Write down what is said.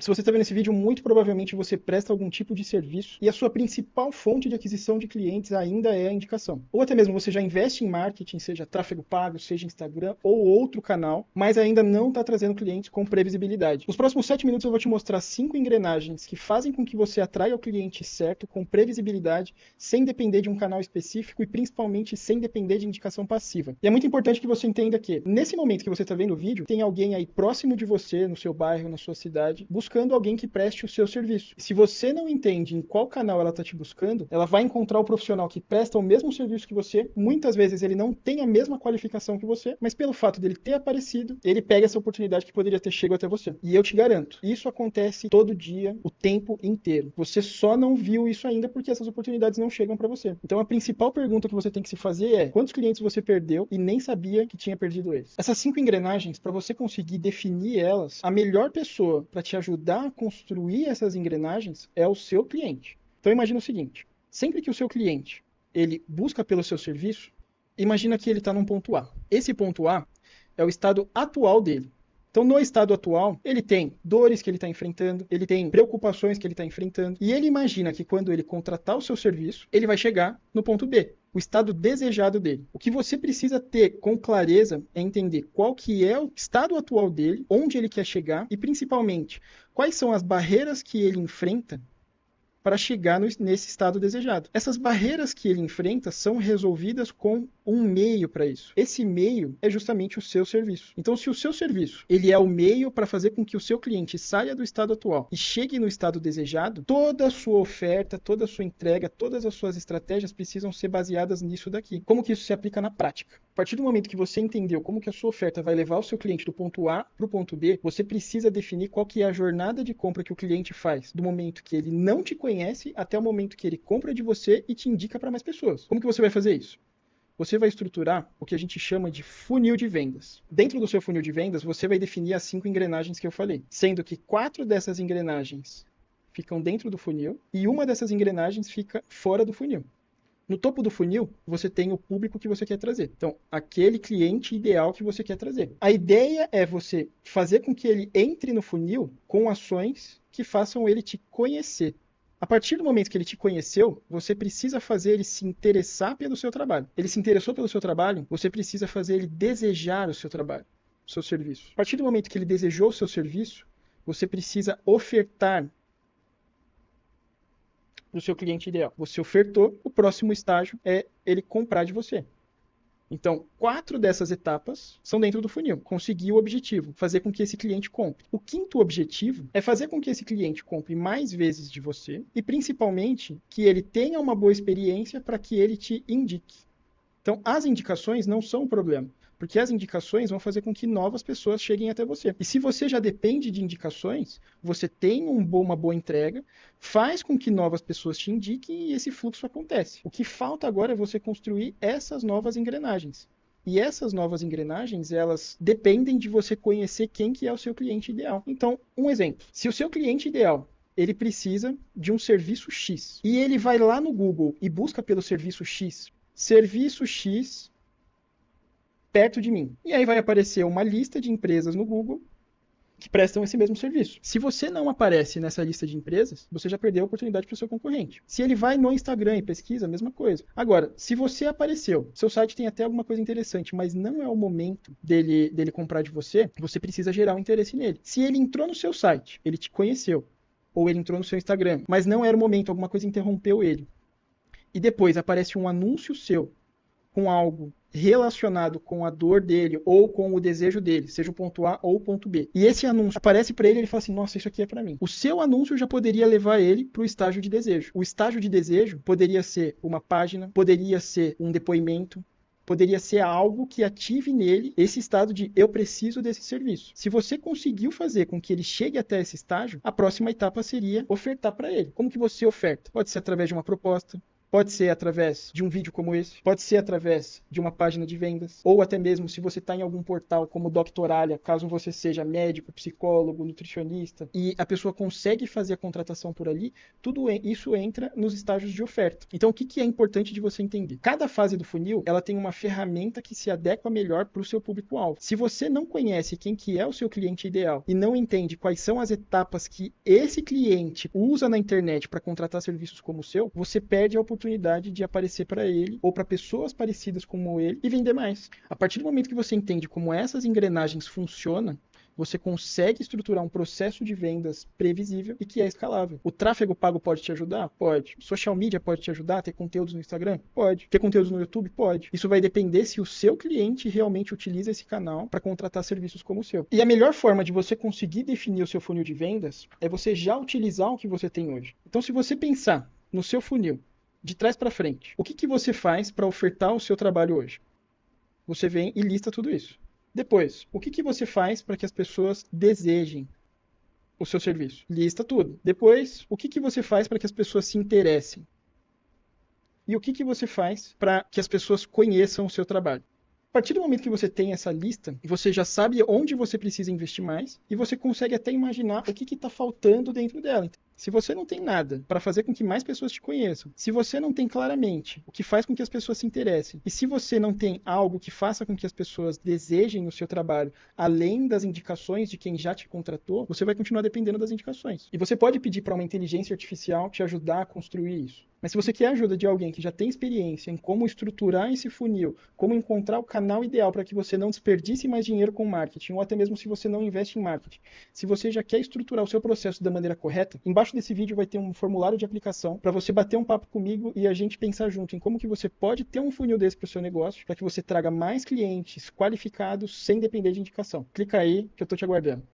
Se você está vendo esse vídeo, muito provavelmente você presta algum tipo de serviço e a sua principal fonte de aquisição de clientes ainda é a indicação. Ou até mesmo você já investe em marketing, seja tráfego pago, seja Instagram ou outro canal, mas ainda não está trazendo clientes com previsibilidade. Nos próximos 7 minutos eu vou te mostrar 5 engrenagens que fazem com que você atraia o cliente certo, com previsibilidade, sem depender de um canal específico e principalmente sem depender de indicação passiva. E é muito importante que você entenda que, nesse momento que você está vendo o vídeo, tem alguém aí próximo de você, no seu bairro, na sua cidade, buscando alguém que preste o seu serviço. Se você não entende em qual canal ela está te buscando, ela vai encontrar o profissional que presta o mesmo serviço que você. Muitas vezes ele não tem a mesma qualificação que você, mas pelo fato dele ter aparecido, ele pega essa oportunidade que poderia ter chegado até você. E eu te garanto, isso acontece todo dia, o tempo inteiro. Você só não viu isso ainda porque essas oportunidades não chegam para você. Então a principal pergunta que você tem que se fazer é: quantos clientes você perdeu e nem sabia que tinha perdido eles? Essas 5 engrenagens, para você conseguir definir elas, a melhor pessoa para te ajudar a construir essas engrenagens é o seu cliente. Então imagina o seguinte: sempre que o seu cliente ele busca pelo seu serviço, imagina que ele está num ponto A. Esse ponto A é o estado atual dele. Então, no estado atual, ele tem dores que ele está enfrentando, ele tem preocupações que ele está enfrentando, e ele imagina que quando ele contratar o seu serviço, ele vai chegar no ponto B, o estado desejado dele. O que você precisa ter com clareza é entender qual que é o estado atual dele, onde ele quer chegar, e principalmente, quais são as barreiras que ele enfrenta para chegar nesse estado desejado. Essas barreiras que ele enfrenta são resolvidas com um meio para isso. Esse meio é justamente o seu serviço. Então, se o seu serviço ele é o meio para fazer com que o seu cliente saia do estado atual e chegue no estado desejado, toda a sua oferta, toda a sua entrega, todas as suas estratégias precisam ser baseadas nisso daqui. Como que isso se aplica na prática? A partir do momento que você entendeu como que a sua oferta vai levar o seu cliente do ponto A para o ponto B, você precisa definir qual que é a jornada de compra que o cliente faz, do momento que ele não te conhece até o momento que ele compra de você e te indica para mais pessoas. Como que você vai fazer isso? Você vai estruturar o que a gente chama de funil de vendas. Dentro do seu funil de vendas, você vai definir as 5 engrenagens que eu falei, sendo que 4 dessas engrenagens ficam dentro do funil e uma dessas engrenagens fica fora do funil. No topo do funil, você tem o público que você quer trazer. Então, aquele cliente ideal que você quer trazer. A ideia é você fazer com que ele entre no funil com ações que façam ele te conhecer. A partir do momento que ele te conheceu, você precisa fazer ele se interessar pelo seu trabalho. Ele se interessou pelo seu trabalho, você precisa fazer ele desejar o seu trabalho, o seu serviço. A partir do momento que ele desejou o seu serviço, você precisa ofertar para o seu cliente ideal. Você ofertou, o próximo estágio é ele comprar de você. Então, 4 dessas etapas são dentro do funil. Conseguir o objetivo, fazer com que esse cliente compre. O 5º objetivo é fazer com que esse cliente compre mais vezes de você e, principalmente, que ele tenha uma boa experiência para que ele te indique. Então, as indicações não são um problema, porque as indicações vão fazer com que novas pessoas cheguem até você. E se você já depende de indicações, você tem uma boa entrega, faz com que novas pessoas te indiquem e esse fluxo acontece. O que falta agora é você construir essas novas engrenagens. E essas novas engrenagens, elas dependem de você conhecer quem que é o seu cliente ideal. Então, um exemplo. Se o seu cliente ideal ele precisa de um serviço X e ele vai lá no Google e busca pelo serviço X, serviço X perto de mim. E aí vai aparecer uma lista de empresas no Google que prestam esse mesmo serviço. Se você não aparece nessa lista de empresas, você já perdeu a oportunidade para o seu concorrente. Se ele vai no Instagram e pesquisa, a mesma coisa. Agora, se você apareceu, seu site tem até alguma coisa interessante, mas não é o momento dele comprar de você, você precisa gerar um interesse nele. Se ele entrou no seu site, ele te conheceu, ou ele entrou no seu Instagram, mas não era o momento, alguma coisa interrompeu ele, e depois aparece um anúncio seu com algo relacionado com a dor dele ou com o desejo dele, seja o ponto A ou o ponto B. E esse anúncio aparece para ele, ele fala assim: nossa, isso aqui é para mim. O seu anúncio já poderia levar ele para o estágio de desejo. O estágio de desejo poderia ser uma página, poderia ser um depoimento, poderia ser algo que ative nele esse estado de eu preciso desse serviço. Se você conseguiu fazer com que ele chegue até esse estágio, a próxima etapa seria ofertar para ele. Como que você oferta? Pode ser através de uma proposta, Pode ser através de um vídeo como esse, pode ser através de uma página de vendas, ou até mesmo se você está em algum portal como o Doctoralia, caso você seja médico, psicólogo, nutricionista, e a pessoa consegue fazer a contratação por ali, tudo isso entra nos estágios de oferta. Então, o que é importante de você entender? Cada fase do funil, ela tem uma ferramenta que se adequa melhor para o seu público-alvo. Se você não conhece quem que é o seu cliente ideal e não entende quais são as etapas que esse cliente usa na internet para contratar serviços como o seu, você perde a oportunidade de aparecer para ele ou para pessoas parecidas como ele e vender mais. A partir do momento que você entende como essas engrenagens funcionam, você consegue estruturar um processo de vendas previsível e que é escalável. O tráfego pago pode te ajudar? Pode. Social media pode te ajudar? Ter conteúdos no Instagram? Pode. Ter conteúdos no YouTube? Pode. Isso vai depender se o seu cliente realmente utiliza esse canal para contratar serviços como o seu. E a melhor forma de você conseguir definir o seu funil de vendas é você já utilizar o que você tem hoje. Então, se você pensar no seu funil, de trás para frente, o que você faz para ofertar o seu trabalho hoje? Você vem e lista tudo isso. Depois, o que você faz para que as pessoas desejem o seu serviço? Lista tudo. Depois, o que você faz para que as pessoas se interessem? E o que você faz para que as pessoas conheçam o seu trabalho? A partir do momento que você tem essa lista, você já sabe onde você precisa investir mais e você consegue até imaginar o que está faltando dentro dela. Se você não tem nada para fazer com que mais pessoas te conheçam, se você não tem claramente o que faz com que as pessoas se interessem, e se você não tem algo que faça com que as pessoas desejem o seu trabalho, além das indicações de quem já te contratou, você vai continuar dependendo das indicações. E você pode pedir para uma inteligência artificial te ajudar a construir isso. Mas se você quer a ajuda de alguém que já tem experiência em como estruturar esse funil, como encontrar o canal ideal para que você não desperdice mais dinheiro com marketing, ou até mesmo se você não investe em marketing, se você já quer estruturar o seu processo da maneira correta, embaixo desse vídeo vai ter um formulário de aplicação para você bater um papo comigo e a gente pensar junto em como que você pode ter um funil desse para o seu negócio, para que você traga mais clientes qualificados sem depender de indicação. Clica aí que eu estou te aguardando.